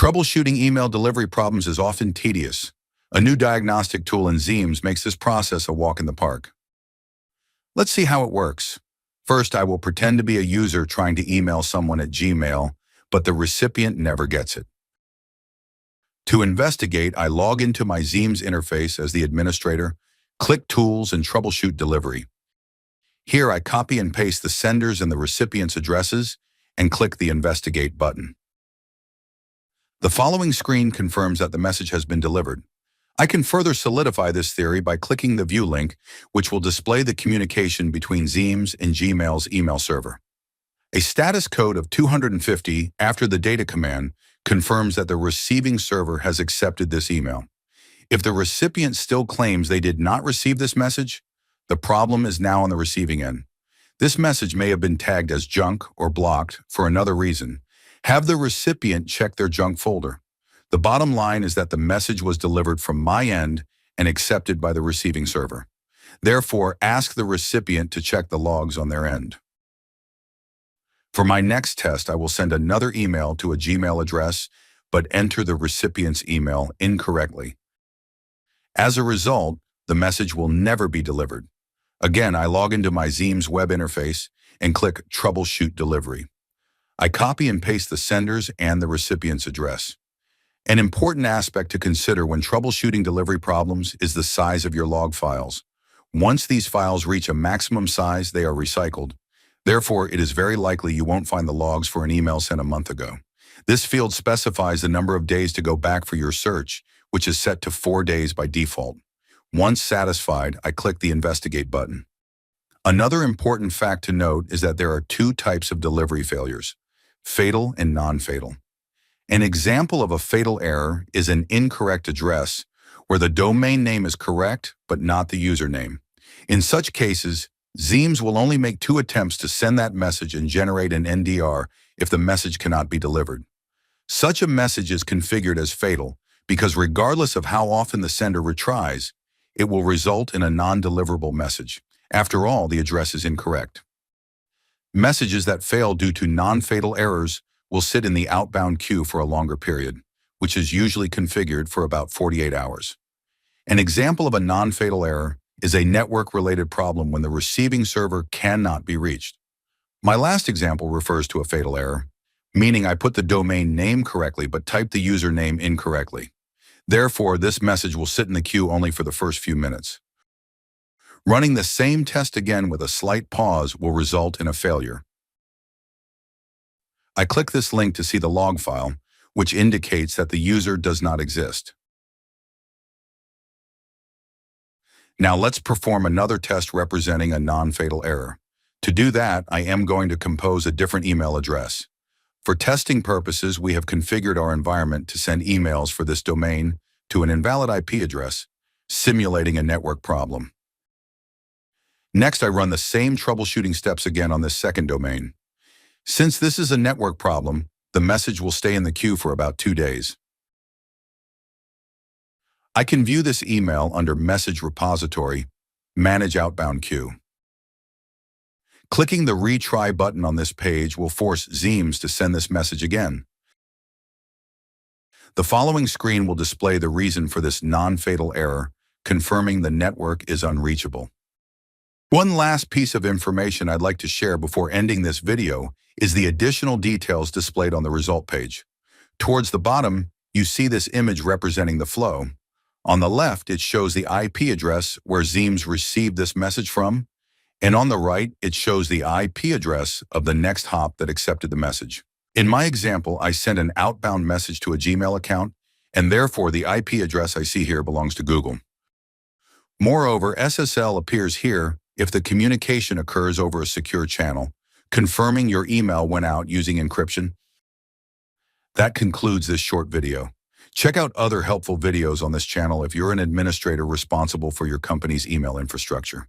Troubleshooting email delivery problems is often tedious. A new diagnostic tool in Zeems makes this process a walk in the park. Let's see how it works. First, I will pretend to be a user trying to email someone at Gmail, but the recipient never gets it. To investigate, I log into my Zeems interface as the administrator, click Tools and Troubleshoot Delivery. Here, I copy and paste the sender's and the recipient's addresses and click the Investigate button. The following screen confirms that the message has been delivered. I can further solidify this theory by clicking the View link, which will display the communication between Zeems and Gmail's email server. A status code of 250 after the data command confirms that the receiving server has accepted this email. If the recipient still claims they did not receive this message, the problem is now on the receiving end. This message may have been tagged as junk or blocked for another reason. Have the recipient check their junk folder. The bottom line is that the message was delivered from my end and accepted by the receiving server. Therefore, ask the recipient to check the logs on their end. For my next test, I will send another email to a Gmail address, but enter the recipient's email incorrectly. As a result, the message will never be delivered. Again, I log into my Zeems web interface and click Troubleshoot Delivery. I copy and paste the sender's and the recipient's address. An important aspect to consider when troubleshooting delivery problems is the size of your log files. Once these files reach a maximum size, they are recycled. Therefore, it is very likely you won't find the logs for an email sent a month ago. This field specifies the number of days to go back for your search, which is set to 4 days by default. Once satisfied, I click the Investigate button. Another important fact to note is that there are two types of delivery failures: fatal and non-fatal. An example of a fatal error is an incorrect address where the domain name is correct but not the username. In such cases, Zeems will only make 2 attempts to send that message and generate an NDR if the message cannot be delivered. Such a message is configured as fatal because regardless of how often the sender retries, it will result in a non-deliverable message. After all, the address is incorrect. Messages that fail due to non-fatal errors will sit in the outbound queue for a longer period, which is usually configured for about 48 hours. An example of a non-fatal error is a network-related problem when the receiving server cannot be reached. My last example refers to a fatal error, meaning I put the domain name correctly but typed the username incorrectly. Therefore, this message will sit in the queue only for the first few minutes. Running the same test again with a slight pause will result in a failure. I click this link to see the log file, which indicates that the user does not exist. Now let's perform another test representing a non-fatal error. To do that, I am going to compose a different email address. For testing purposes, we have configured our environment to send emails for this domain to an invalid IP address, simulating a network problem. Next, I run the same troubleshooting steps again on this second domain. Since this is a network problem, the message will stay in the queue for about 2 days. I can view this email under Message Repository, Manage Outbound Queue. Clicking the Retry button on this page will force Zeems to send this message again. The following screen will display the reason for this non-fatal error, confirming the network is unreachable. One last piece of information I'd like to share before ending this video is the additional details displayed on the result page. Towards the bottom, you see this image representing the flow. On the left, it shows the IP address where Zeems received this message from, and on the right, it shows the IP address of the next hop that accepted the message. In my example, I sent an outbound message to a Gmail account, and therefore the IP address I see here belongs to Google. Moreover, SSL appears here if the communication occurs over a secure channel, confirming your email went out using encryption. That concludes this short video. Check out other helpful videos on this channel if you're an administrator responsible for your company's email infrastructure.